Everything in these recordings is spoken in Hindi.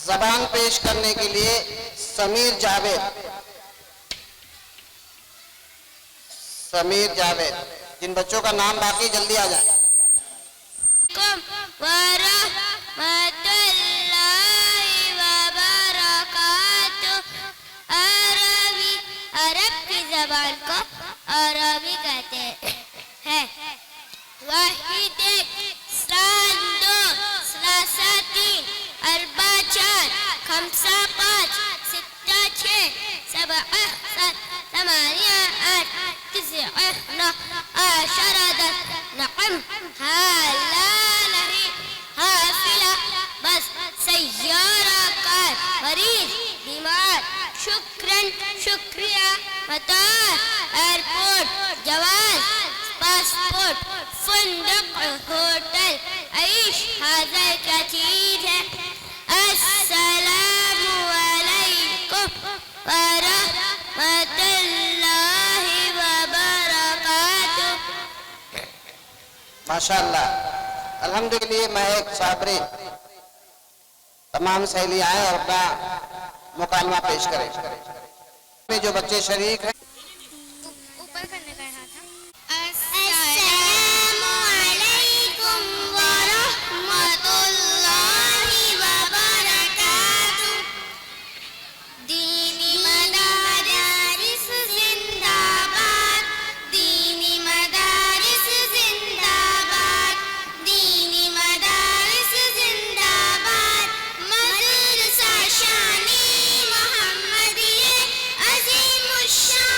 जबान पेश करने के लिए समीर जावेद। समीर जावेद, जिन बच्चों का नाम बाकी जल्दी आ जाए। अरब की जबान को अरबी कहते हैं। वाहिद एक, सात दो, सलासा तीन, अरबा चार, खमसा पाँच, सित्ता छः, सबआ सात, समानिया आठ, तिस्आ नौ, आशरा दस, नअम हाला नहीं, हाफिला बस, सय्यारा कार, मरीज बीमार, शुक्रन शुक्रिया, मतार एयरपोर्ट, जवाज पासपोर्ट, फंदक होटल, आइश हाज़िर क्या चीज है। अस्सलामु अलैकुम व रहमतुल्लाहि व बरकातुहू। माशाअल्लाह, अल्हम्दुलिल्लाह। महक, साबरी, तमाम सहेलियां आए और अपना मुकालमा पेश करें। में जो बच्चे शरीक हैं ऊपर करने का था। अस्सलामु अलैकुम व रहमतुल्लाहि व बरकातुहू। दीनी मदारिस जिंदाबाद, दीनी मदारिस जिंदाबाद, दीनी मदारिस जिंदाबाद। मदरसा शानी मोहम्मदिये अज़ीमुश्शान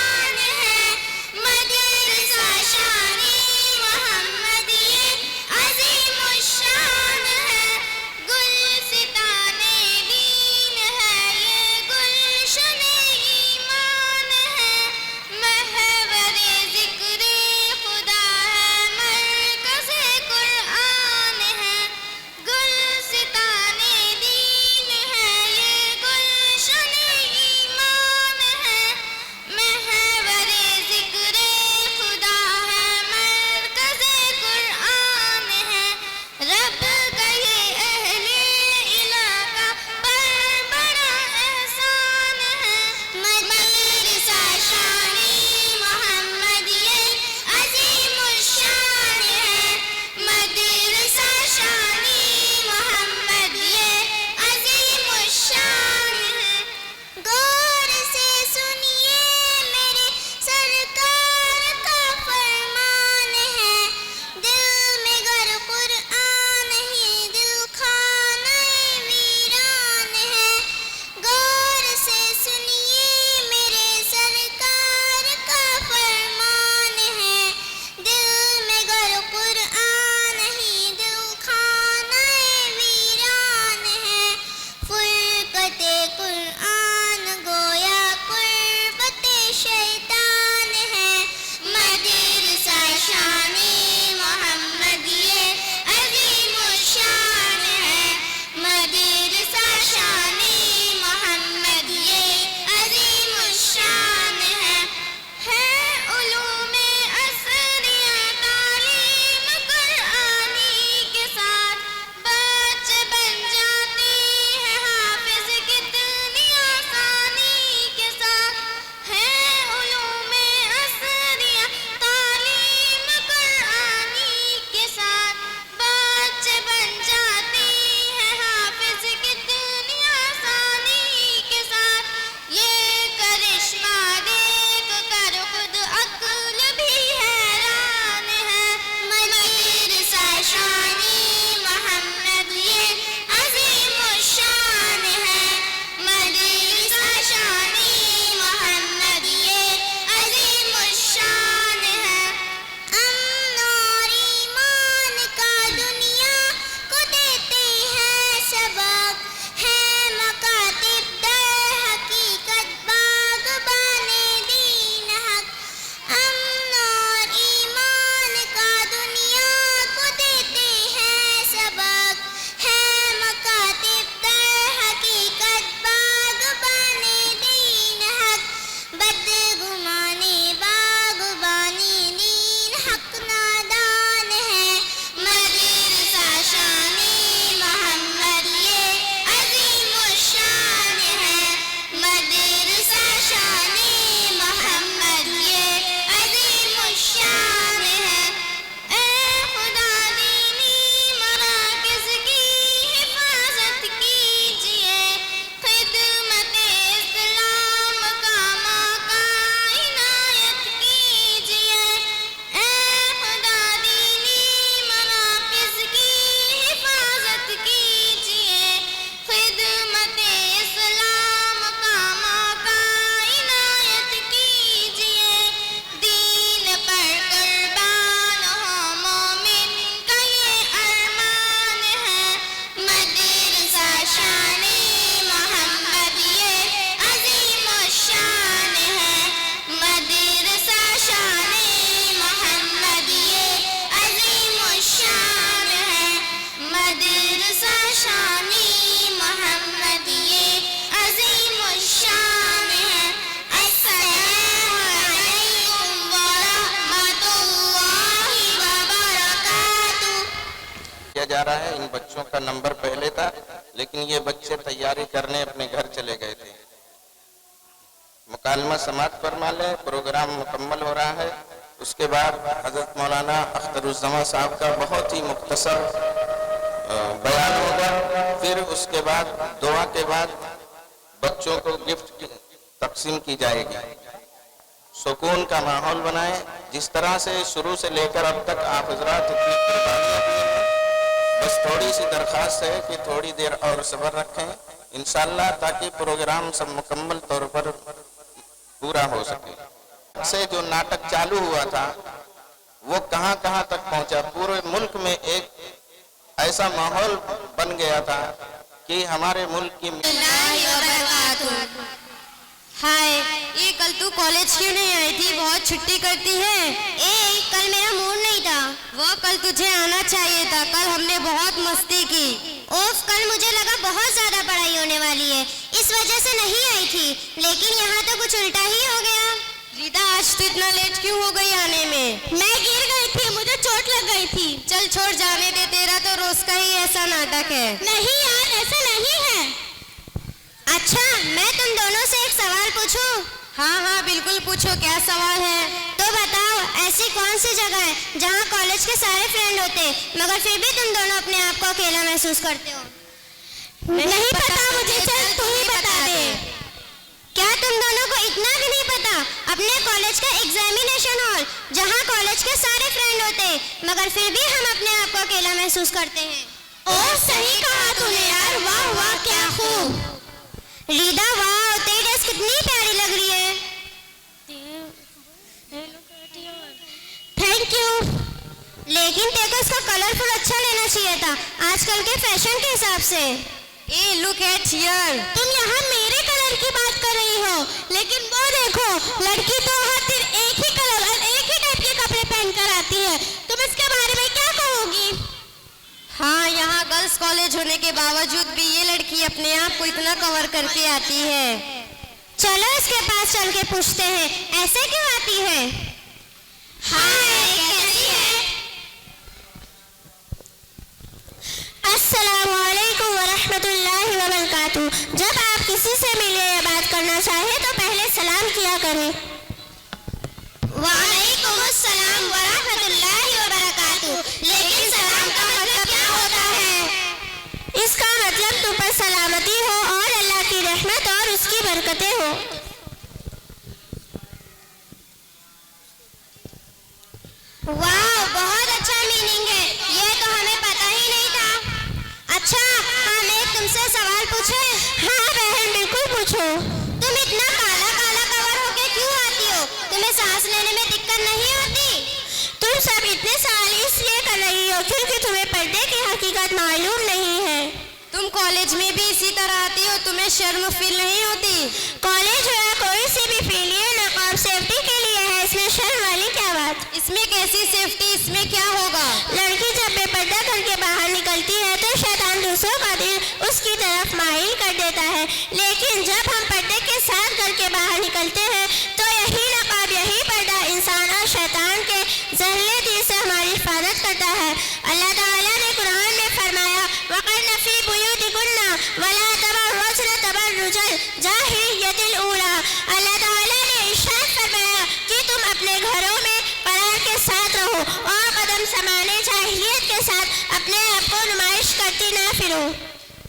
किया जा रहा है। इन बच्चों का नंबर पहले था, लेकिन ये बच्चे तैयारी करने अपने घर चले गए थे। मुकालमा समाप्त फरमा ले, प्रोग्राम मुकम्मल हो रहा है। उसके बाद हजरत मौलाना अख्तरुज़्ज़मा साहब का बहुत ही मुख्तसर बयान होगा। फिर उसके बाद दुआ के बाद बच्चों को गिफ्ट तकसीम की जाएगी। सुकून का माहौल बनाएं, जिस तरह से शुरू से लेकर अब तक आप हजरात इतनी कुर्बानियां दी हैं। बस थोड़ी सी दरख्वास्त है कि थोड़ी देर और सब्र रखें इंशाअल्लाह, ताकि प्रोग्राम सब मुकम्मल तौर पर पूरा हो सके। से जो नाटक चालू हुआ था वो कहां कहां तक पहुंचा, पूरे मुल्क में एक ऐसा माहौल बन गया था कि हमारे मुल्क की हाय, ये कल तू कॉलेज क्यों नहीं आई थी? बहुत छुट्टी करती है। कल मेरा मूड नहीं था। वो कल तुझे आना चाहिए था, कल हमने बहुत मस्ती की। कल मुझे लगा बहुत ज्यादा पढ़ाई होने वाली है, इस वजह से नहीं आई थी, लेकिन यहाँ तो कुछ उल्टा ही हो गया। रीता, आज तू इतना लेट क्यों हो गई आने में? मैं गिर गई थी, मुझे चोट लग गई थी। चल छोड़, जाने दे, तेरा तो रोज का ही ऐसा नाटक है। नहीं यार, ऐसा नहीं है। अच्छा, मैं तुम दोनों से एक सवाल पूछूं? हाँ हाँ बिल्कुल पूछो, क्या सवाल है? तो बताओ, ऐसी कौन सी जगह है जहाँ कॉलेज के सारे फ्रेंड होते मगर फिर भी तुम दोनों अपने आप को अकेला महसूस करते हो? नहीं पता मुझे, चल तू ही बता दे। क्या तुम दोनों को इतना भी नहीं पता? अपने कॉलेज का एग्जामिनेशन हॉल, जहाँ कॉलेज के सारे फ्रेंड होते मगर फिर भी हम अपने आप को अकेला महसूस करते हैं। ओह, सही कहा तूने यार, वाह वाह, क्या खूब। रीदा, वाह, तेरी ड्रेस कितनी प्यारी लग रही है। थैंक यू, लेकिन तेरे को इसका कलरफुल अच्छा लेना चाहिए था आजकल के फैशन के हिसाब से। लुक एट हियर, तुम यहाँ मेरे कलर की बात कर रही हो, लेकिन वो देखो, लड़की तो हर दिन एक ही कलर और एक ही टाइप के कपड़े पहन कर आती है। तुम इसके बारे में क्या कहोगी? हाँ, यहाँ गर्ल्स कॉलेज होने के बावजूद भी ये लड़की अपने आप को इतना कवर करके आती है। चलो इसके पास चल के पूछते हैं, ऐसे क्यों आती है? हाय, कैसी है? अस्सलाम वालेकुम वरहमतुल्लाहि वबरकातुहू। जब आप किसी से मिले या बात करना चाहे तो पहले सलाम किया करें। वालेकुम अस्सलाम वरहमतुल्लाहि वबरकातुहू। लेकिन सलाम का मतलब क्या होता है? इसका मतलब तुम पर सलामती हो और अल्लाह की रहमत और उसकी बरकतें हो। वाह, बहुत अच्छा मीनिंग है, ये तो हमें पता ही नहीं था। अच्छा, हम एक तुमसे सवाल पूछे? हाँ बहन, बिल्कुल पूछो। तुम इतना काला काला कवर होके क्यों आती हो? तुम्हें सांस लेने में दिक्कत नहीं होती? तुम सब इतने साल इसलिए कर रही हो क्योंकि तुम्हें पर्दे की हकीकत मालूम नहीं है। तुम कॉलेज में भी इसी तरह आती हो, तुम्हें शर्म फील नहीं होती? कॉलेज या कोई सी भी फील, ये नकाब सेफ्टी के लिए है, इसमें शर्म वाली क्या बात? इसमें कैसी सेफ्टी, इसमें क्या होगा? लड़की जब बेपर्दा करके बाहर निकलती है तो शैतान दूसरों का दिल उसकी तरफ माइल कर देता है, लेकिन जब हम पर्दे के साथ करके बाहर निकलते हैं तो यही नकाब, यही पर्दा इंसान और शैतान के जहरीले दिल से हमारी हिफाजत करता है। अल्लाह ताला ने कुरान में फरमाया, वक़रना फ़ी बुयूतिकुन्ना वला तबर्रजना तबर्रुजल जाहिलियतिल ऊला। अल्लाह ताला ने इरशाद फरमाया कि तुम अपने घरों में परार के साथ रहो और कदम समाने जाहिलियत के साथ अपने आप को नुमाइश करती ना फिरो।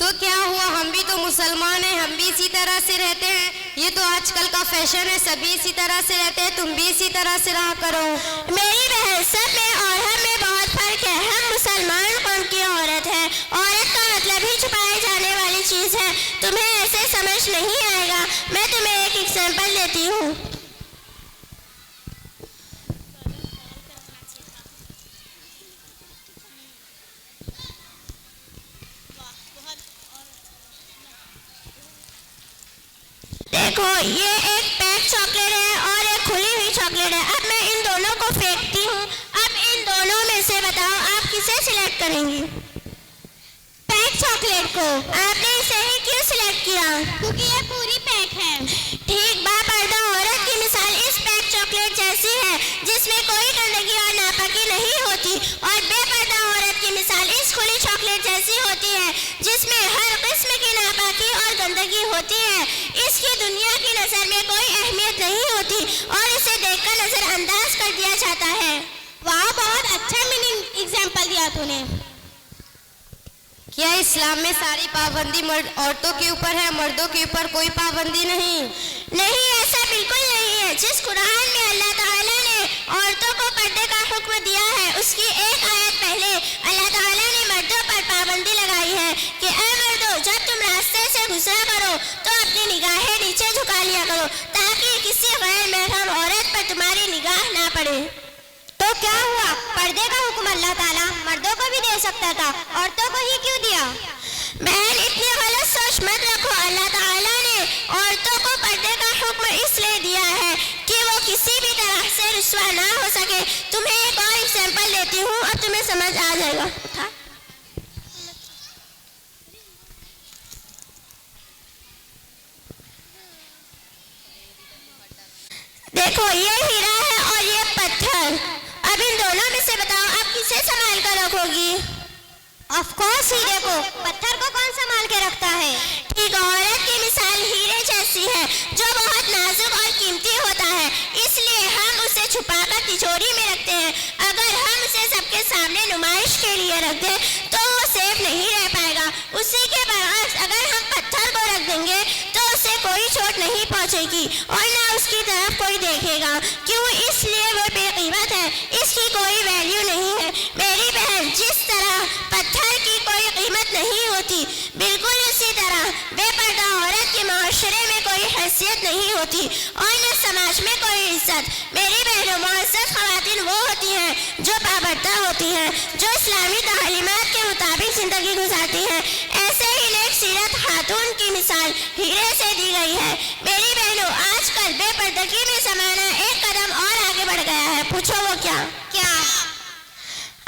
तो क्या हुआ, हम भी तो मुसलमान हैं, हम भी इसी तरह से रहते हैं। ये तो आजकल का फैशन है, सभी इसी तरह से रहते हैं, तुम भी इसी तरह से रहा करो। मेरी बहन, सब में और हम में बहुत फर्क है। हम मुसलमान कौम की औरत है, औरत का मतलब ही छुपाई जाने वाली चीज़ है। तुम्हें ऐसे समझ नहीं आएगा। मैं तुम्हें एक एग्जाम्पल देती हूँ। देखो, ये एक पैक चॉकलेट है और एक खुली हुई चॉकलेट है। अब मैं इन दोनों को फेंकती हूँ। अब इन दोनों में से बताओ आप किसे सिलेक्ट करेंगी? पैक चॉकलेट को। आपने इसे ही क्यों सिलेक्ट किया? क्योंकि ये पूरी पैक है। ठीक, बापर्दा औरत की मिसाल इस पैक चॉकलेट जैसी है जिसमें कोई गंदगी और नापाकी नहीं होती, और बेपर्दा औरत की मिसाल इस खुली होती है, इसकी दुनिया की नजर में कोई अहमियत नहीं होती और इसे देखकर नजरअंदाज कर दिया जाता है। वाह, बहुत अच्छा मीनिंग एग्जाम्पल दिया तूने। क्या इस्लाम में सारी पाबंदी औरतों के ऊपर है, मर्दों के ऊपर कोई पाबंदी नहीं? नहीं, ऐसा बिल्कुल नहीं है। जिस कुरान में अल्लाह ताला ने औरतों को पर्दे का हुक्म दिया है, उसकी एक आयत पहले अल्लाह ताला ने मर्दों पर पाबंदी लगाई है कि ऐ मर्दों, जब तुम रास्ते से गुजरा करो तो अपनी निगाहें नीचे झुका लिया करो ताकि किसी गैर महरम औरत पर तुम्हारी निगाह ना पड़े। तो क्या हुआ, पर्दे का हुक्म अल्लाह ताला मर्दों को भी दे सकता था, औरतों को ही क्यों दिया? बहन, इतनी गलत सोच मत रखो। अल्लाह ताला ने औरतों को पर्दे का हुक्म इसलिए दिया है कि वो किसी भी तरह से रुस्वा ना हो सके। तुम्हें एक और एग्जाम्पल देती हूँ, अब तुम्हें समझ आ जाएगा। देखो, ये हीरा है और ये पत्थर। अब इन दोनों में से बताओ, आप किसे संभाल कर रखोगी? ऑफ कोर्स हीरे को। पत्थर को कौन संभाल के रखता है? ठीक, औरत की मिसाल हीरे जैसी है जो बहुत नाजुक और कीमती होता है, इसलिए हम उसे छुपाकर तिजोरी में रखते हैं। अगर हम उसे सबके सामने नुमाइश के लिए रख दें तो वो सेफ नहीं रह पाएगा। उसी के बरअक्स अगर हम पत्थर को रख देंगे तो उसे कोई चोट नहीं पहुंचेगी और ना उसकी तरफ कोई देखेगा। क्यों? इसलिए वो बेकीमत है, इसकी कोई वैल्यू नहीं है। मेरी बहन, जिस तरह पत्थर की कोई कीमत नहीं होती, बिल्कुल उसी तरह बेपर्दा औरत के माशरे में कोई हैसियत नहीं होती और न समाज में कोई इज्जत। मेरी बहनों, मुअज़्ज़ज़ ख़वातीन वो होती हैं जो पाबर्दा होती हैं, जो इस्लामी तालीमात के मुताबिक ज़िंदगी गुजारती हैं। ऐसे ही नेक सीरत खातून की मिसाल हीरे से दी गई है। मेरी बहनों, आजकल बेपर्दगी में ज़माना एक कदम और आगे बढ़ गया है। पूछो वो क्या?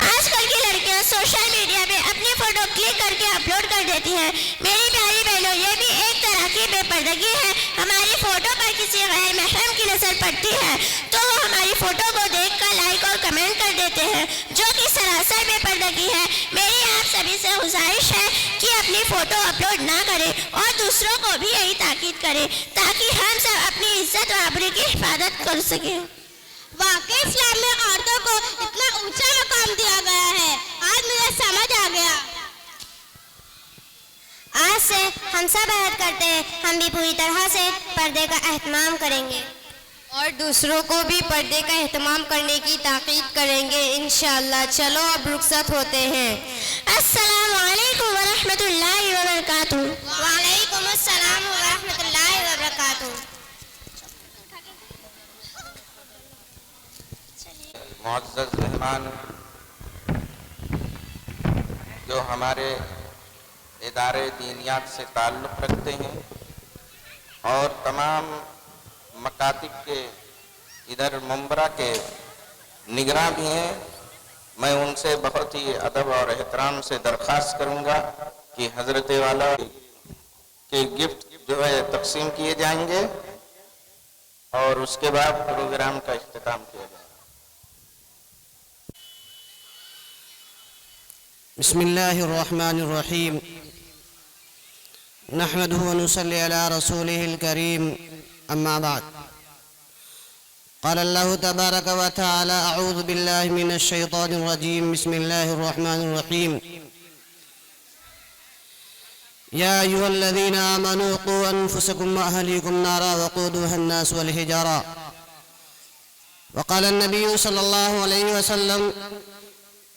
आजकल की लड़कियां सोशल मीडिया पे अपनी फोटो क्लिक करके अपलोड कर देती हैं। मेरी प्यारी बहनों, ये भी एक तरह की बेपर्दगी है। हमारी फोटो पर किसी गैर महरम की नजर पड़ती है तो वो हमारी फोटो को देखकर लाइक और कमेंट कर देते हैं, जो कि सरासर बेपर्दगी है। मेरी आप सभी से गुजारिश है कि अपनी फोटो अपलोड ना करें और दूसरों को भी यही ताकीद करें ताकि हम सब अपनी इज्जत और आबरू की हिफाजत कर सकें। वाकई इस्लाम में औरतों को इतना ऊंचा मकाम दिया गया है, आज मुझे समझ आ गया। आज से हम सब अहद करते हैं, हम भी पूरी तरह से पर्दे का एहतमाम करेंगे और दूसरों को भी पर्दे का एहतमाम करने की ताकीद करेंगे इंशाअल्लाह। चलो अब रुखसत होते हैं। अस्सलामु अलैकुम व रहमतुल्लाहि व बरकातुहू। वालेकुम अस्सलाम व रहमतुल्लाहि व बरकातुहू। मुअज़्ज़ज़ मेहमान जो हमारे इदारे दीनियात से ताल्लुक़ रखते हैं और तमाम मकातिब के इधर मुंबरा के निगरां भी हैं, मैं उनसे बहुत ही अदब और एहतराम से दरख्वास्त करूंगा कि हज़रत वाला के गिफ्ट जो है तकसीम किए जाएंगे और उसके बाद प्रोग्राम का इख्तिताम किया जाएगा। बिस्मिल्लाहिर्रहमानिर्रहीम नहमदुहु व नुसल्ली अला रसूलिहिल करीम अम्मा बाद क़ाल अल्लाहु तबारक व तआला अऊज़ु बिल्लाहि मिनश शैतानिर रजीम बिस्मिल्लाहिर्रहमानिर्रहीम या अय्युहल्लज़ीना आमनू क़ू अनफुसकुम व अहलीकुम नारा वक़ूदुहा अन्नास वल हिजारा व क़ाल अन्नबिय्यु सल्लल्लाहु अलैहि वसल्लम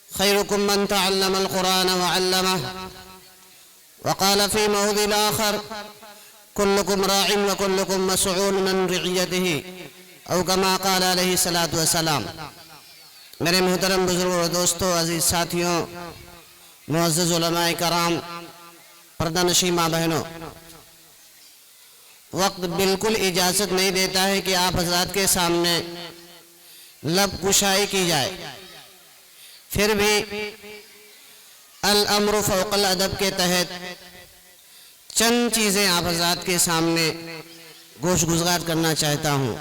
खैरुकुम मन तअल्लमल कुरान व अल्लमह व क़ाल फ़ी मौज़िल आख़र कुल्लुकुम राइन व कुल्लुकुम मसऊलुन अन रइयतिही औ कमा क़ाल अलैहि सलातु व सलाम। मेरे मोहतरम बुजुर्गों और दोस्तों, अजीज साथियों, मुअज़्ज़ज़ उलमाए कराम, पर्दानशीं माँ बहनों, वक्त बिल्कुल इजाज़त नहीं देता है कि आप हज़रात के सामने लब कुशाई की जाए। फिर भी अल अम्र फ़ौक़ल अदब के तहत चंद चीज़ें आप हज़रात के सामने गोश गुज़ार करना चाहता हूँ।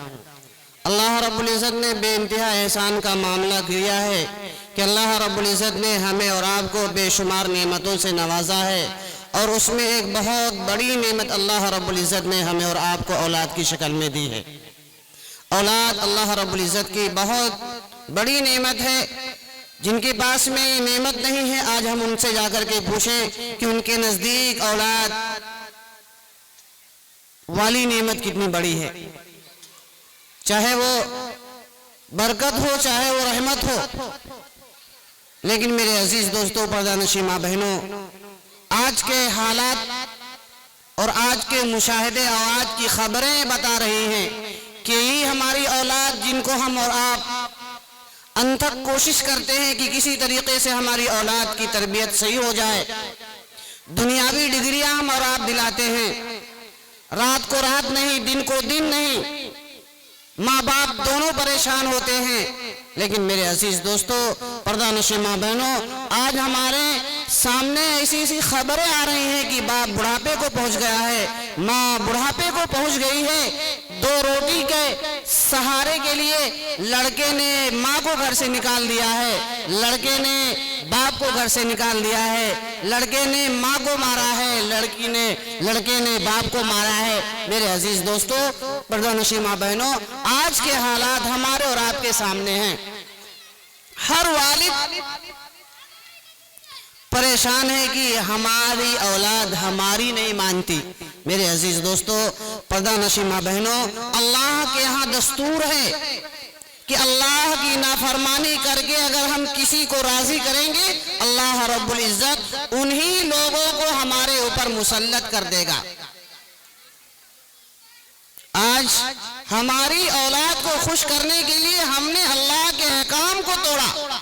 अल्लाह रब्बुल इज़्ज़त ने बेइंतहा एहसान का मामला किया है कि अल्लाह रब्बुल इज़्ज़त ने हमें और आपको बेशुमार नेमतों से नवाजा है और उसमें एक बहुत बड़ी नेमत अल्लाह रब्बुल इज़्ज़त ने हमें और आपको औलाद की शक्ल में दी है। औलाद अल्लाह रब्बुल इज़्ज़त की बहुत बड़ी नेमत है। जिनके पास में ये नेमत नहीं है, आज हम उनसे जाकर के पूछें कि उनके नज़दीक औलाद वाली नेमत कितनी बड़ी है। चाहे वो बरकत हो, चाहे वो रहमत हो। लेकिन मेरे अजीज दोस्तों, पर्दानशीं माँ बहनों, आज के हालात और आज के मुशाहिदे और आज की खबरें बता रही हैं कि यही हमारी औलाद, जिनको हम और आप अनथक कोशिश करते हैं कि किसी तरीके से हमारी औलाद की तरबियत सही हो जाए, दुनियावी डिग्रियां हम और आप दिलाते हैं, रात को रात नहीं, दिन को दिन नहीं, माँ बाप दोनों परेशान होते हैं। लेकिन मेरे अजीज दोस्तों, पर्दानशीं माँ बहनों, आज हमारे सामने ऐसी ऐसी खबरें आ रही हैं कि बाप बुढ़ापे को पहुंच गया है, माँ बुढ़ापे को पहुंच गई है। 2 रोटी के सहारे के लिए लड़के ने माँ को घर से निकाल दिया है, लड़के ने बाप को घर से निकाल दिया है, लड़के ने माँ को मारा है, लड़के ने बाप को मारा है। मेरे अजीज दोस्तों, पर्दानशीं माँ बहनों, आज के हालात हमारे और आपके सामने हैं। हर वालिद परेशान है कि हमारी औलाद हमारी नहीं मानती। मेरे अजीज दोस्तों, पर्दानशीं माँ बहनों, अल्लाह के यहाँ दस्तूर है कि अल्लाह की नाफरमानी करके अगर हम किसी को राजी करेंगे, अल्लाह रब्बुल इज़्ज़त उन्हीं लोगों को हमारे ऊपर मुसल्लत कर देगा। आज हमारी औलाद को खुश करने के लिए हमने अल्लाह के अहकाम को तोड़ा।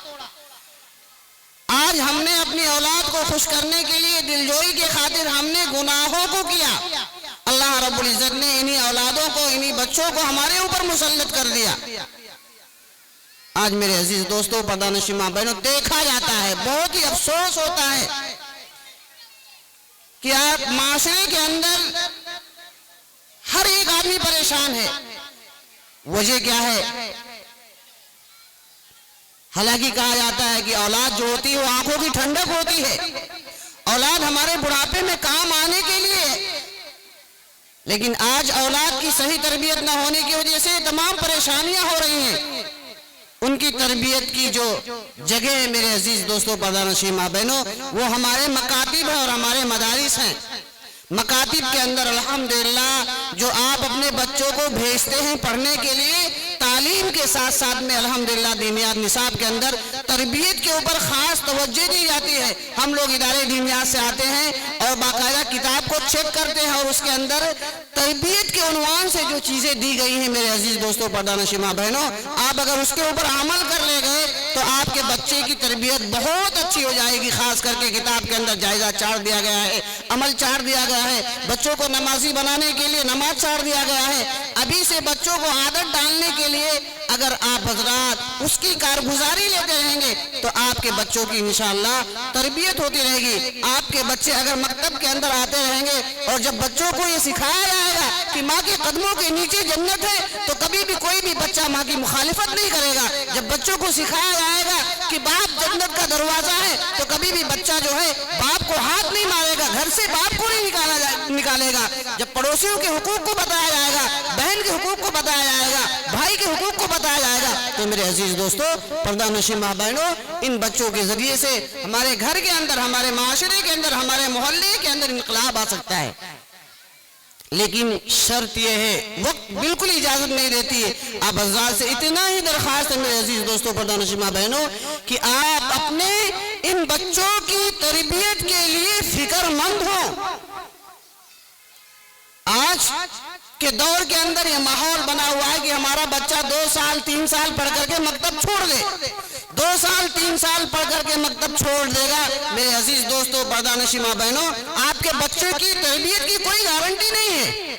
आज हमने अपनी औलाद को खुश करने के लिए दिलजोई के खातिर हमने गुनाहों को किया। अल्लाह रब्बुल इज़्ज़त ने इन्हीं औलादों को, इन्हीं बच्चों को हमारे ऊपर मुसल्लत कर दिया। आज मेरे अजीज दोस्तों, पर्दानशीं माँ बहनों, देखा जाता है, बहुत ही अफसोस होता है कि आप माशरे के अंदर हर एक आदमी परेशान है। वजह क्या है? हालांकि कहा जाता है कि औलाद जो होती है वो आंखों की ठंडक होती है, औलाद हमारे बुढ़ापे में काम आने के लिए है। लेकिन आज औलाद की सही तरबियत न होने की वजह से तमाम परेशानियां हो रही हैं। उनकी तरबियत की जो जगह है मेरे अजीज दोस्तों, पर्दानशीं माँ बहनों, वो हमारे मकातिब है और हमारे मदारिस हैं। मकातिब के अंदर अल्हम्दुलिल्लाह जो आप अपने बच्चों को भेजते हैं पढ़ने के लिए, तालीम के साथ साथ में अल्हम्दुलिल्लाह दीनियात निसाब के अंदर तरबियत के ऊपर खास तवज्जो दी जाती है। हम लोग इदारे दीनियात से आते हैं और बाकायदा किताब को चेक करते हैं और उसके अंदर तरबियत के उन्वान से जो चीज़ें दी गई हैं मेरे अजीज दोस्तों, पर्दानशीं माँ बहनों, आप अगर उसके ऊपर अमल कर ले गए तो आपके बच्चे की तरबियत बहुत अच्छी हो जाएगी। खास करके किताब के अंदर जायजा चार्ट दिया गया है, अमल चार्ट दिया गया है, बच्चों को नमाजी बनाने के लिए नमाज चार्ट दिया गया है। अभी से बच्चों को आदत डालने के लिए अगर आप हजरात उसकी कारगुजारी लेते रहेंगे तो आपके बच्चों की इंशाअल्लाह तरबियत होती रहेगी। आपके बच्चे अगर मकतब के अंदर आते रहेंगे और जब बच्चों को ये सिखाया जाएगा कि माँ के कदमों के नीचे जन्नत है, तो कभी भी कोई भी बच्चा माँ की मुखालिफत नहीं करेगा। जब बच्चों को सिखाया जाएगा कि बाप जन्नत का दरवाजा है, तो कभी भी बच्चा जो है बाप को हाथ नहीं मारेगा, घर से बाप को नहीं निकालेगा। जब पड़ोसियों के हुकूक को बताया जाएगा, बहन के हुकूक को बताया जाएगा, भाई के हुकूक को बताया जाएगा, तो मेरे अजीज दोस्तों, पर्दानशीं माँ बहनों, इन बच्चों के जरिए से हमारे घर के अंदर, हमारे माशरे के अंदर, हमारे मोहल्ले के अंदर इनकलाब आ सकता है। लेकिन शर्त यह है, वक्त बिल्कुल इजाजत नहीं देती है। आप हज़रात से इतना ही दरख्वास्त है मेरे अजीज दोस्तों, पर्दानशीं माँ बहनों, कि आप अपने इन बच्चों की तरबियत के लिए फिक्रमंद हो। आज के दौर के अंदर यह माहौल बना हुआ है कि हमारा बच्चा 2 साल 3 साल पढ़ करके मकतब छोड़ दे, 2 साल 3 साल पढ़ करके मकतब छोड़ देगा। मेरे अजीज दोस्तों, पर्दानशीं माँ बहनों, आपके बच्चों की तरबियत की कोई गारंटी नहीं है।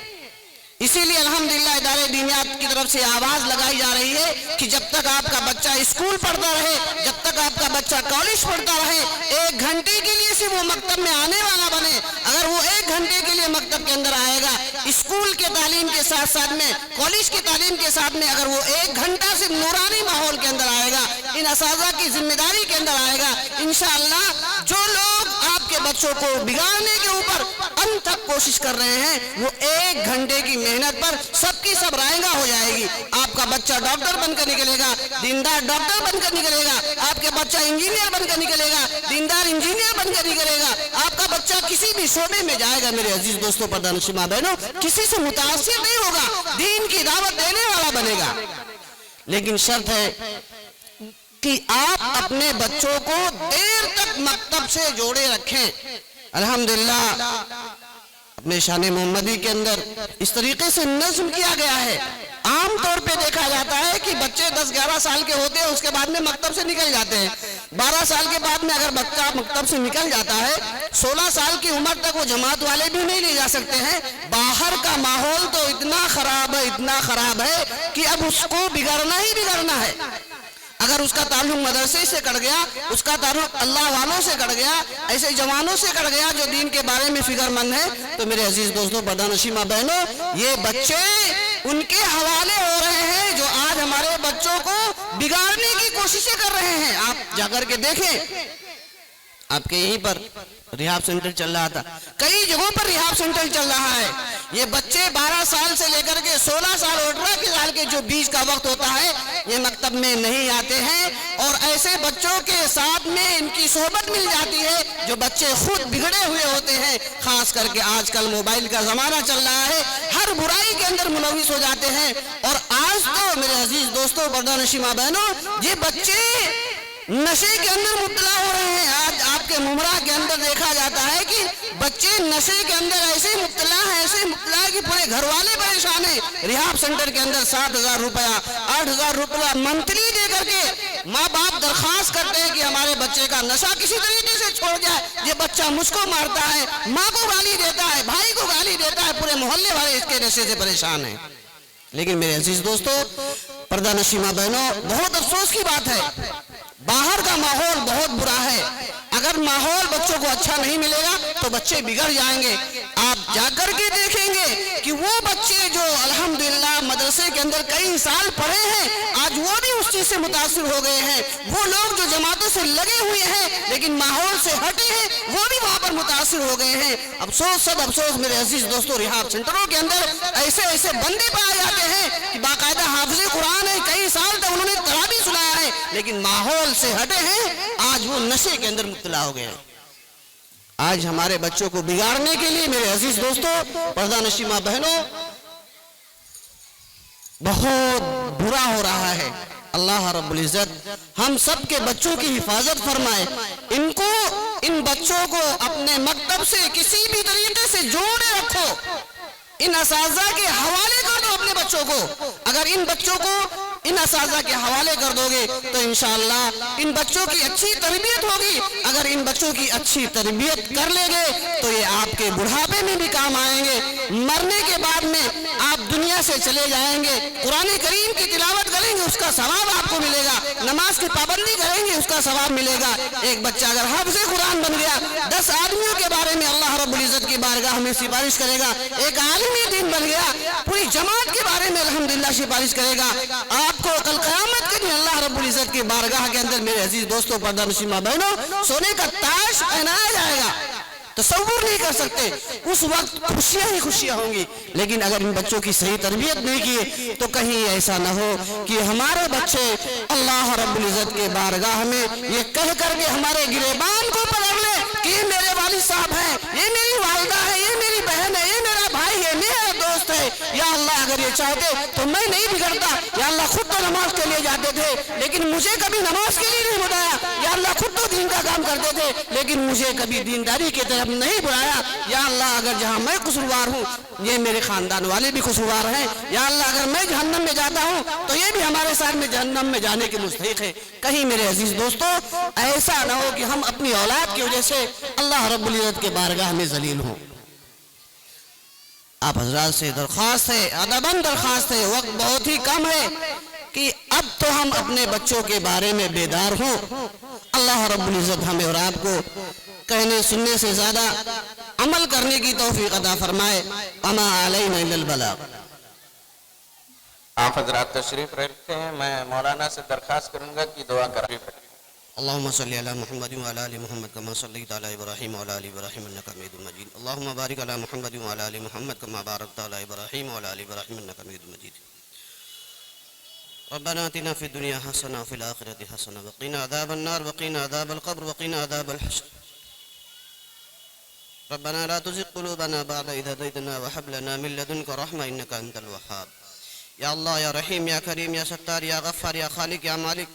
इसीलिए अल्हम्दुलिल्लाह इदारे दीनियात की तरफ से आवाज लगाई जा रही है कि जब तक आपका बच्चा स्कूल पढ़ता रहे, जब तक आपका बच्चा कॉलेज पढ़ता रहे, 1 घंटे के लिए सिर्फ वो मकतब में आने वाला बने। अगर वो 1 घंटे के लिए मकतब के अंदर आएगा, स्कूल के तालीम के साथ साथ में, कॉलेज की तालीम के साथ में, अगर वो 1 घंटा सिर्फ नूरानी माहौल के अंदर आएगा, इन असातिज़ा की जिम्मेदारी के अंदर आएगा, इंशाअल्लाह जो लोग आपके बच्चों को बिगाड़ने के ऊपर अंत तक कोशिश कर रहे हैं, वो 1 घंटे की मेहनत पर सबकी सब रायगा हो जाएगी। आपका बच्चा डॉक्टर बनकर निकलेगा, दीनदार डॉक्टर बनकर निकलेगा, आपके बच्चा इंजीनियर बनकर निकलेगा, दीनदार इंजीनियर बनकर निकलेगा, आपका बच्चा किसी भी शोबे में जाएगा मेरे अजीज दोस्तों, पर्दानशीं मां बहनों, किसी से मुतासिर नहीं होगा, दीन की दावत देने वाला बनेगा। लेकिन शर्त है कि आप अपने बच्चों को देर तक मकतब से जोड़े रखें। अल्हम्दुलिल्लाह अपने शान मोहम्मदी के अंदर इस तरीके से नज्म किया गया है। आम तौर पे देखा जाता है कि बच्चे 10-11 साल के होते हैं, उसके बाद में मकतब से निकल जाते हैं। 12 साल के बाद में अगर बच्चा मकतब से निकल जाता है, 16 साल की उम्र तक वो जमात वाले भी नहीं ले जा सकते हैं। बाहर का माहौल तो इतना खराब है, इतना खराब है कि अब उसको बिगड़ना ही बिगड़ना है। अगर उसका ताल्लुक मदरसे से कट गया, उसका ताल्लुक अल्लाह वालों से कट गया, ऐसे जवानों से कट गया जो दीन के बारे में फिक्रमंद है, तो मेरे अजीज दोस्तों, पर्दानशीं मां बहनों, ये बच्चे उनके हवाले हो रहे हैं जो आज हमारे बच्चों को बिगाड़ने की कोशिशें कर रहे हैं। आप जाकर के देखें, आपके यहीं पर रिहाब सेंटर चल रहा था, कई जगहों पर रिहाब सेंटर चल रहा है। ये बच्चे 12 साल से लेकर के 16 साल 18 साल के जो बीच का वक्त होता है, ये मकतब में नहीं आते हैं और ऐसे बच्चों के साथ में इनकी सोहबत मिल जाती है जो बच्चे खुद बिगड़े हुए होते हैं। खास करके आजकल मोबाइल का जमाना चल रहा है, हर बुराई के अंदर मुलविस हो जाते हैं। और आज तो मेरे अजीज दोस्तों, पर्दानशीं मां बहनों, ये बच्चे नशे के अंदर मुब्तला हो रहे हैं। आज आपके मुमरा के अंदर देखा जाता है कि बच्चे नशे के अंदर ऐसे मुब्तला है, ऐसे मुब्तला है कि पूरे घर वाले परेशान है। रिहाब सेंटर के अंदर 7,000 रुपया, 8,000 रुपया मंथली दे करके माँ बाप दरखास्त करते हैं कि हमारे बच्चे का नशा किसी तरीके से छोड़ जाए। ये बच्चा मुझको मारता है, माँ को गाली देता है, भाई को गाली देता है, पूरे मोहल्ले वाले इसके नशे से परेशान है। लेकिन मेरे अजीज दोस्तों, पर्दानशीं मां बहनों, बहुत अफसोस की बात है, बाहर का माहौल बहुत बुरा है। अगर माहौल बच्चों को अच्छा नहीं मिलेगा तो बच्चे बिगड़ जाएंगे। आप जाकर के देखेंगे कि वो बच्चे जो अल्हम्दुलिल्लाह मदरसे के अंदर कई साल पढ़े हैं, आज वो भी उस चीज से मुतासिर हो गए हैं। वो लोग जो जमातों से लगे हुए हैं लेकिन माहौल से हटे हैं, वो भी वहां पर मुतासिर हो गए हैं। अफसोस, सब अफसोस मेरे अजीज दोस्तों, रिहाब सेंटरों के अंदर ऐसे ऐसे बंदे पाए जाते हैं कि बाकायदा हाफिज़े कुरान है, कई साल तक उन्होंने तरावी सुनाया है, लेकिन माहौल से हटे हैं, आज वो नशे के अंदर मुब्तला हो गए हैं। आज हमारे बच्चों को बिगाड़ने के लिए मेरे अजीज दोस्तों, पर्दानशीं मां बहनों, बहुत बुरा हो रहा है। अल्लाह रब्बुल इज्जत हम सब के बच्चों की हिफाजत फरमाए। इन बच्चों को अपने मकतब से किसी भी तरीके से जोड़े रखो, इन असाज़ा के हवाले कर दो अपने बच्चों को। अगर इन बच्चों को इन असाज़ा के हवाले कर दोगे तो इंशाअल्लाह इन बच्चों की अच्छी तरबियत होगी। अगर इन बच्चों की अच्छी तरबियत कर लेंगे तो ये आपके बुढ़ापे में भी काम आएंगे, मरने के बाद में आप दुनिया से चले जाएंगे, कुरान करीम की तिलावत करेंगे, उसका सवाब आपको मिलेगा, नमाज की पाबंदी करेंगे, उसका सवाब मिलेगा। एक बच्चा अगर हाफ़िज़े कुरान बन गया, 10 आदमियों के बारे में अल्लाह रब्बुल इज्जत की बारगाह में सिफारिश करेगा। एक आलिम दीन बन गया, पूरी जमात के बारे में अल्हम्दुलिल्लाह सिफारिश करेगा। आपको कल क़यामत के दिन अल्लाह रब्बुल इज्जत की बारगाह के अंदर मेरे अजीज दोस्तों, पर्दानशीं मां बहनों, सोने का ताज पहनाया जाएगा। तसव्वुर नहीं कर सकते, उस वक्त खुशियां ही खुशियां होंगी। लेकिन अगर इन बच्चों की सही तरबियत नहीं की तो कहीं ऐसा ना हो कि हमारे बच्चे अल्लाह रब्बुल इज्जत के बारगाह में ये कह करके हमारे गिरेबान को पकड़ ले कि ये मेरे वालिद साहब हैं, ये मेरी वालिदा है, ये मेरी बहन है, ये मेरा भाई है, मेरा दोस्त है। या अल्लाह, अगर ये चाहते तो मैं नहीं बिगड़ता। या अल्लाह, खुद तो नमाज के लिए जाते थे लेकिन मुझे कभी नमाज के लिए नहीं बुलाया। या अल्लाह, खुद तो दीन का काम करते थे लेकिन मुझे कभी दीनदारी की तरफ नहीं बुलाया। या अल्लाह, अगर जहाँ मैं कसूरवार हूँ, ये मेरे खानदान वाले भी कसूरवार हैं। या अल्लाह, अगर मैं जहन्नम में जाता हूँ तो ये भी हमारे साथ में जहन्नम में जाने के मुस्तहिक है। कहीं मेरे अजीज दोस्तों ऐसा ना हो कि हम अपनी औलाद की वजह से अल्लाह रब्बुल इज्जत के बारगाह में जलील हों। आप हजरात से दरख्वास्त है, अदबन दरख्वास्त है, वक्त बहुत ही कम है कि अब तो हम अपने बच्चों के बारे में बेदार हों। अल्लाह रब्बुल इज्जत हमें और आपको कहने सुनने से ज्यादा अमल करने की तौफीक अता फरमाए। अमा अलैना इल्लल बलाग। आप हजरात तशरीफ रखते हैं, मैं मौलाना से दरख्वास्त करूंगा कि दुआ करें। अल्लाहुम्मा सल्लि अला मुहम्मद व अला आलि मुहम्मद कमा सल्लैता अला इब्राहीम व अला आलि इब्राहीम इन्नका हमीदुम मजीद। अल्लाहुम्मा बारिक अला मुहम्मद व अला आलि मुहम्मद कमा बारकता अला इब्राहीम व अला आलि इब्राहीम इन्नका हमीदुम मजीद। रब्बना आतिना फिद दुनिया हसना व फिल आखिरति हसना व क़िना अज़ाबन नार व क़िना अज़ाबल क़ब्र व क़िना अज़ाबल हश्र। रब्बना ला तुज़िग़ क़ुलूबना बअद इज़ हदैतना व हब लना मिन लदुनका रहमा इन्नका अंतल वह्हाब। या अल्लाह या रहीम या करीम या सत्तार या गफ़्फ़ार या खालिक या मालिक,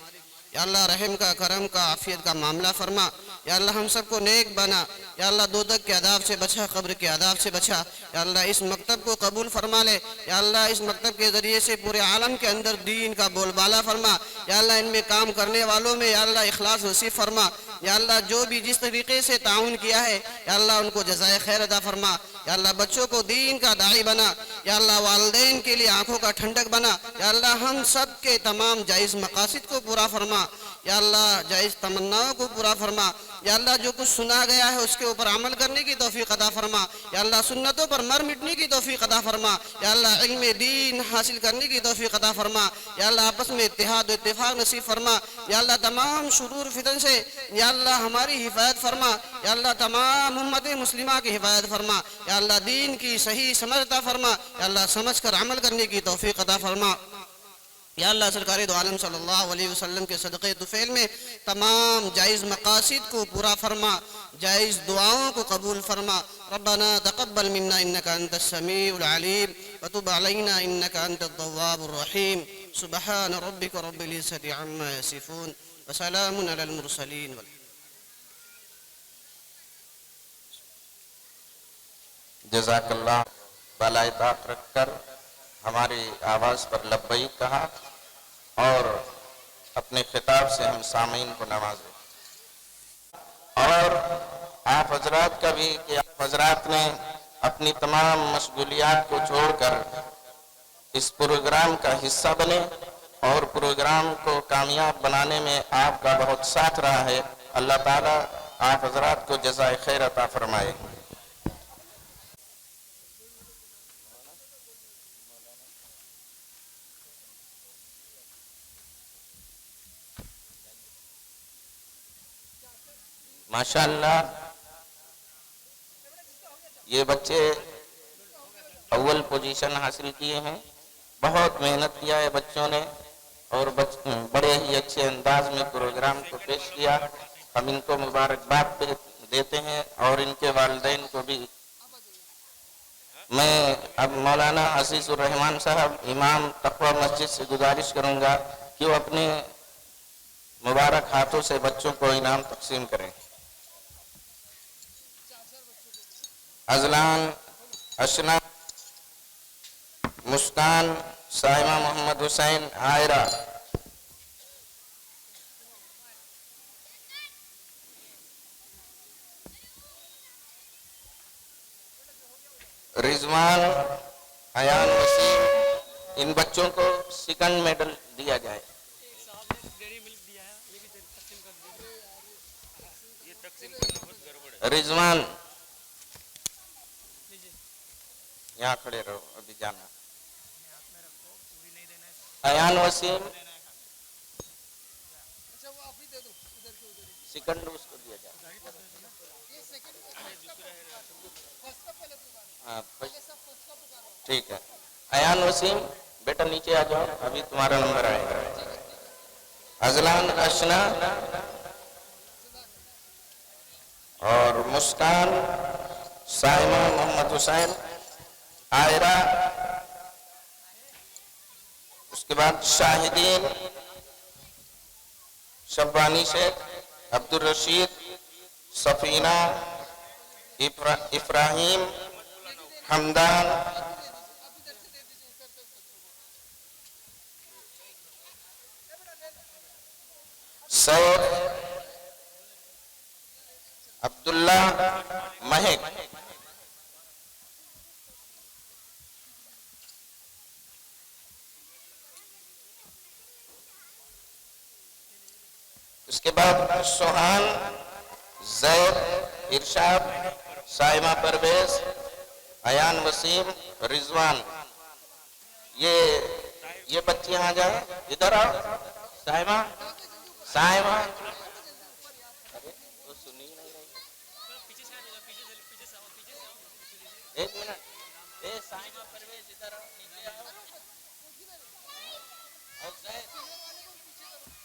या अल्लाह रहम का, करम का, आफियत का मामला फरमा। या अल्लाह हम सबको नेक बना। या अल्लाह दोज़ख के अदाब से बचा, कब्र के अदाब से बचा। या अल्लाह इस मकतब को कबूल फरमा ले। या अल्लाह इस मकतब के ज़रिए से पूरे आलम के अंदर दीन का बोलबाला फरमा। या अल्लाह इनमें काम करने वालों में या अल्लाह इखलास नसीब फरमा। या अल्लाह जो भी जिस तरीके से ताउन किया है या अल्लाह उनको जज़ाए खैर अदा फरमा। या अल्लाह बच्चों को दीन का दाई बना। या अल्लाह वालिदैन के लिए आंखों का ठंडक बना। या अल्लाह हम सब के तमाम जायज़ मकासिद को पूरा फरमा। या अल्लाह जायज़ तमन्नाओं को पूरा फरमा। या अल्लाह जो कुछ सुना गया है उसके ऊपर अमल करने की तौफीक अता फरमा। या अल्लाह सुन्नतों पर मर मिटने की तौफीक अता फरमा। या अल्लाह इल्म दीन हासिल करने की तौफीक अता फरमा। या अल्लाह आपस में इत्तेहाद व इत्तेफाक नसीब फरमा। या अल्लाह तमाम शुरूर फितन से या अल्लाह हमारी हिफायत फरमा। या अल्लाह तमाम उम्मत मुस्लिमा की हिफायत फरमा। या अल्लाह दीन की सही समझ अता फरमा। या अल्लाह समझ कर अमल करने की तौफीक अता फरमा। या अल्लाह सरकार दो आलम सल्लल्लाहु अलैहि वसल्लम के सदक़े तुफ़ैल में तमाम जायज़ मकासिद को पूरा फरमा, जायज़ दुआओं को कबूल फरमा। रब्बना तक़ब्बल मिन्ना इन्नका अंतस समीउल अलीम व तुब अलैना इन्नका अंतत तव्वाबुर रहीम। सुब्हान रब्बिका रब्बिल इज़्ज़ति अम्मा यसिफून व सलामुन अलल मुरसलीन। जज़ाकल्लाह। बालाए ताक़ रखकर हमारी आवाज़ पर लब्बैक कहा और अपने खिताब से हम सामीन को नवाजे। और आप हजरात का भी कि आप हजरात ने अपनी तमाम मशगूलियात को छोड़कर इस प्रोग्राम का हिस्सा बने और प्रोग्राम को कामयाब बनाने में आपका बहुत साथ रहा है। अल्लाह ताला आप हजरात को जज़ाए खैर अता फरमाए। माशाअल्लाह ये बच्चे अव्वल पोजीशन हासिल किए हैं। बहुत मेहनत किया है बच्चों ने और बड़े ही अच्छे अंदाज में प्रोग्राम को पेश किया। हम इनको मुबारकबाद देते हैं और इनके वालिदैन को भी। मैं अब मौलाना अजीजुर रहमान साहब इमाम तक़वा मस्जिद से गुजारिश करूंगा कि वो अपने मुबारक हाथों से बच्चों को इनाम तकसीम करें। अजलान, अशना, मुस्कान, साइमा मोहम्मद हुसैन, आयरा, रिजवान, अयान वसीम, इन बच्चों को सेकंड मेडल दिया जाए। रिजवान यहाँ खड़े रहो, अभी जाना। अयान वसीम सेकंड उसको दिया जाए। हाँ ठीक है। अयान वसीम बेटा नीचे आ जाओ, अभी तुम्हारा नंबर आएगा। अजलान, अशना और मुस्कान, साइमा मोहम्मद हुसैन, आयरा, उसके बाद शाहिदीन, शब्बानी शेख, अब्दुल रशीद, सफीना, इब्राहिम, हमदान, सैफ, अब्दुल्ला, महक। उसके बाद सुहान, जैद, इरशाद, साइमा परवेज, अयान वसीम, रिजवान। ये बच्चे यहाँ जाए, इधर आओ। साइमा, साइमा एक मिनट, ए साइमा परवेज इधर आओ, नीचे आओ। और जैद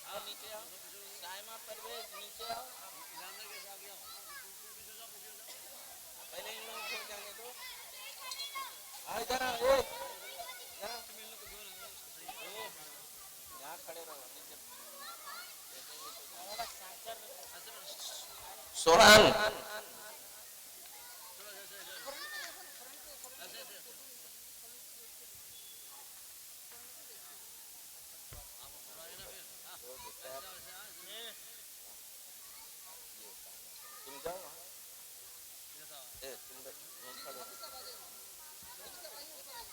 आओ, नीचे आओ। साइमा परवेज नीचे आओ। पहले इन लोगों को जाने दो। आओ इधर आओ, ए इधर आओ। यहाँ खड़े रहो। सोहन तुम जाओ वहाँ।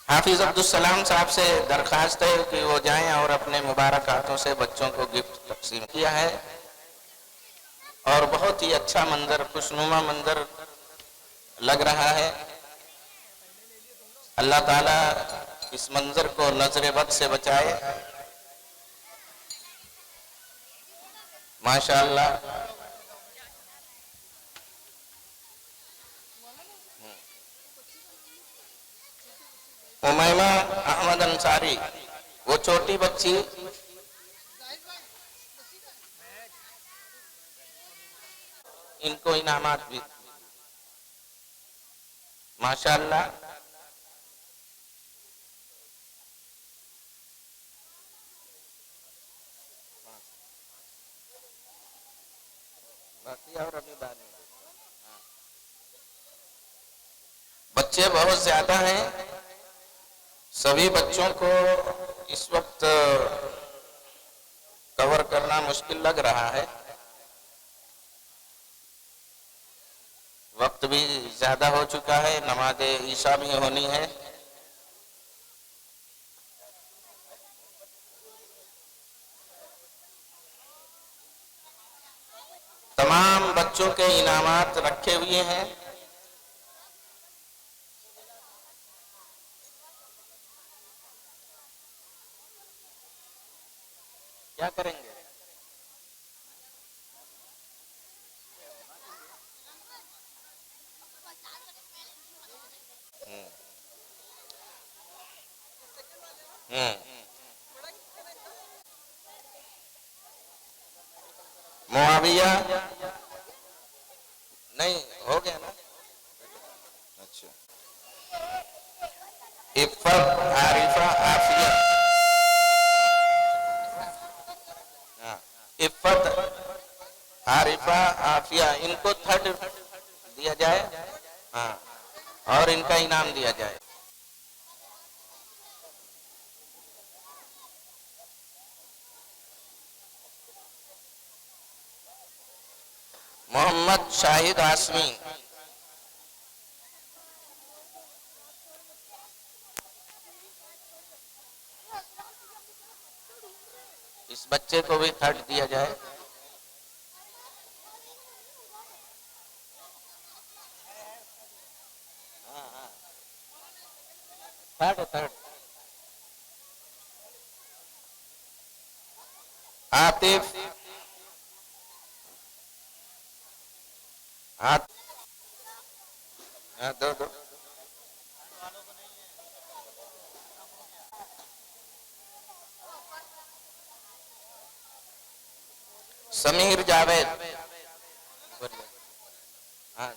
हाफिज अब्दुल सलाम साहब से दरखास्त है कि वो जाएं और अपने मुबारक हाथों से बच्चों को गिफ्ट तकसीम किया है और बहुत ही अच्छा मंजर, खुशनुमा मंजर लग रहा है। अल्लाह ताला इस मंजर को नजर बद से बचाए। माशाअल्लाह। उमैमा अहमद अंसारी, वो छोटी बच्ची इनको इनामात भी माशाअल्लाह। बाकी और अभी बाद में बच्चे बहुत ज्यादा हैं। सभी बच्चों को इस वक्त कवर करना मुश्किल लग रहा है। वक्त भी ज्यादा हो चुका है, नमाज ईशा भी होनी है। तमाम बच्चों के इनामात रखे हुए हैं। क्या करेंगे? मुआविया नहीं हो गया ना? अच्छा। इफ़्फ़त, आरिफा, आफिया। इफ़्फ़त, आरिफा, आफिया, इनको थर्ड दिया जाए। हाँ, और इनका इनाम दिया जाए। मोहम्मद शाहिद आसमी, इस बच्चे को भी थर्ड दिया जाए। Third third. आतिफ, दो दो। समीर जावेद, हाँ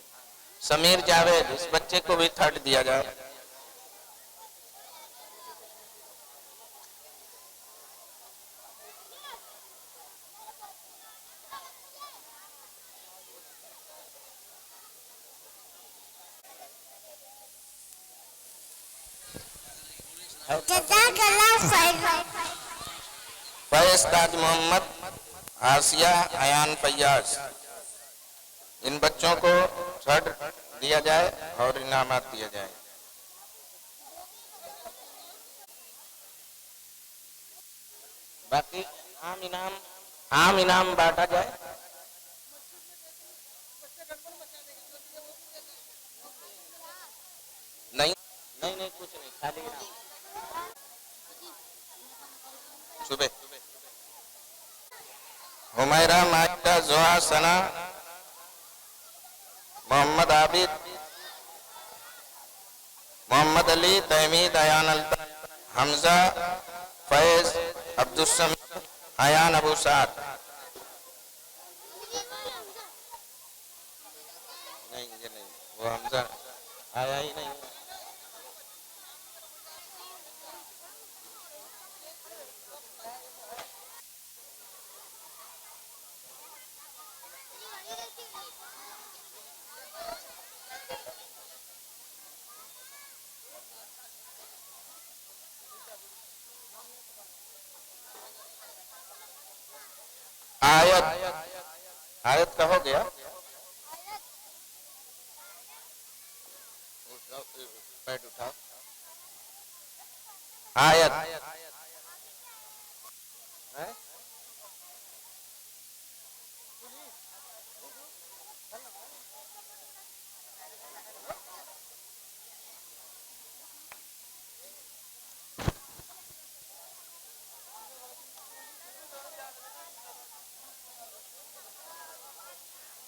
समीर जावेद, इस बच्चे को भी थर्ड दिया जाए। फैज ताज मोहम्मद, आसिया अयान फैयाज, इन बच्चों को थर्ड दिया जाए और इनामात दिया जाए। बाकी आम इनाम बांटा जाए। नहीं नहीं नहीं, कुछ नहीं, खाली इनाम। सुबह हुमैरा, माजिदा, जोहा, सना, मोहम्मद आबिद, अली, तहमीद, अयान अल्ताफ, हमजा, फैज, अब्दुस्समीद, अयान अबू साद। नहीं ये नहीं, वो हमजा आया ही नहीं। आयत, आयत का हो गया। पैड उठाओ। आयत है?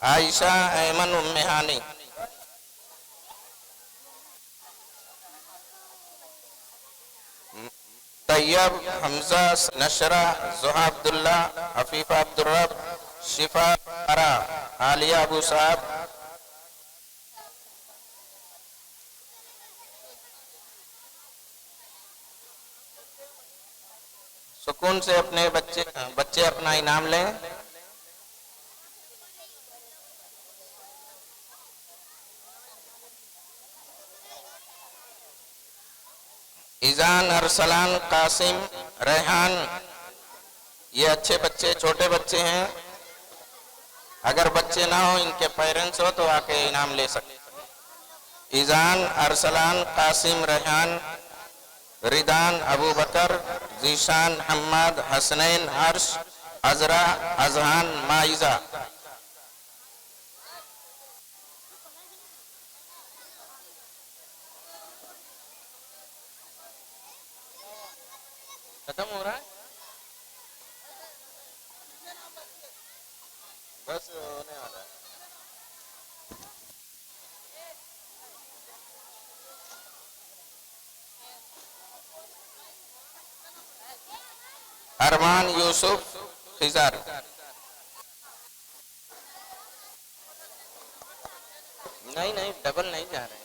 आयशा, ऐमन, उम्मे हानी। तैयब, हमजा, नशरा, ज़ुहा अब्दुल्ला, हफीफा अब्दुर्रब, शिफा अरा, आलिया अबू साहब। सुकून से अपने बच्चे अपना इनाम लें। इजान, अरसलान, कासिम, रेहान, ये अच्छे बच्चे, छोटे बच्चे हैं। अगर बच्चे ना हो, इनके पेरेंट्स हो तो आके इनाम ले सकते। इजान, अरसलान, कासिम, रेहान, रिदान, अबू बकर, जीशान, हम्माद, हसनैन, हर्ष, अजरा, अजहान, माइजा। खत्म हो रहा है, बस होने वाला है। अरमान, यूसुफ, खिजार। नहीं नहीं, डबल नहीं जा रहे हैं।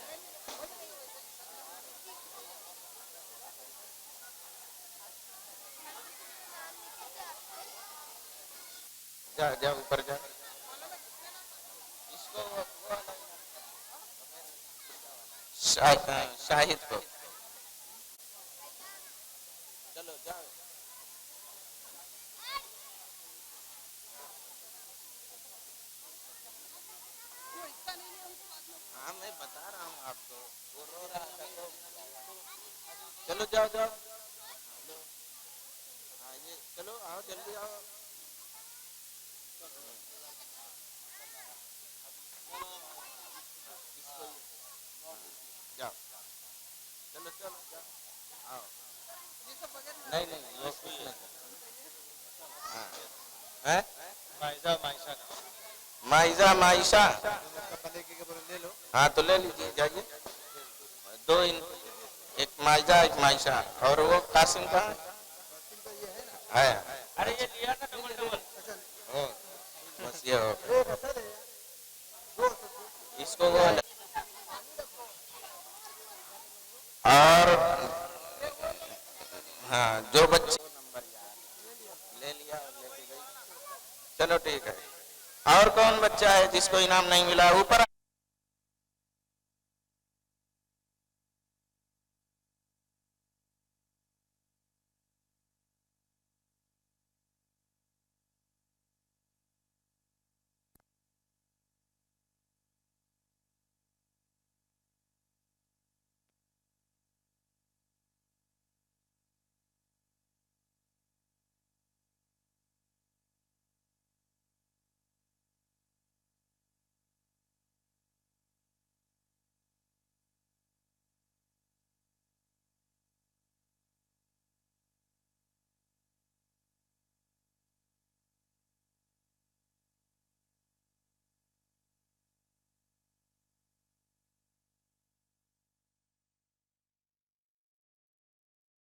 जा जा ऊपर जा। इसको शाहिद को चलो जाओ। हाँ मैं बता रहा हूँ आपको, वो रो रहा था तो चलो जाओ जाओ। हाँ ये चलो आओ, जल्दी आओ। जाओ चलो चलो जाओ, आओ। नहीं नहीं वो कुछ नहीं। हाँ है माइजा, माइशा, माइजा, माइशा। हाँ तो ले लीजिए, जाइए। दो एक माइजा, एक माइशा। और वो कासिम कहाँ है? अरे ये लिया ना डबल डबल। ओ बस ये हो इसको वो। और हाँ जो बच्चे नंबर ले लिया और लेके गई। चलो ठीक है। और कौन बच्चा है जिसको इनाम नहीं मिला? ऊपर